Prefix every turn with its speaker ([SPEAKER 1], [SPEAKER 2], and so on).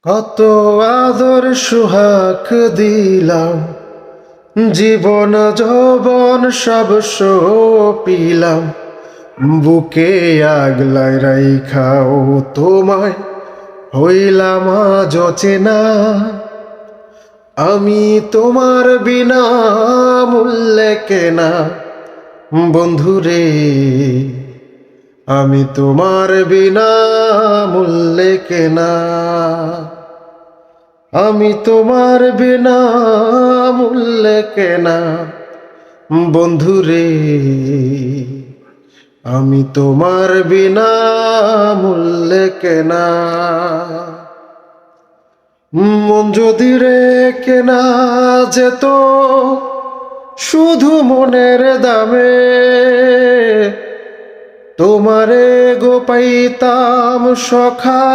[SPEAKER 1] কত আদর সুহাগ দিলাম, জীবন যৌবন সব সপিলাম, বুকে আগলায় রাইখাও তোমায় হইলাম আজ অচেনা। আমি তোমার বিনা মূল্যে কেনা, বন্ধুরে আমি তোমার বিনা মূল্যে কেনা। আমি তোমার বিনা মূল্যে কেনা, বন্ধুরে আমি তোমার বিনা মূল্যে কেনা। মন যদি রে কেনা যেত শুধু মনের দামে, তোমারে গো পাইতাম সখা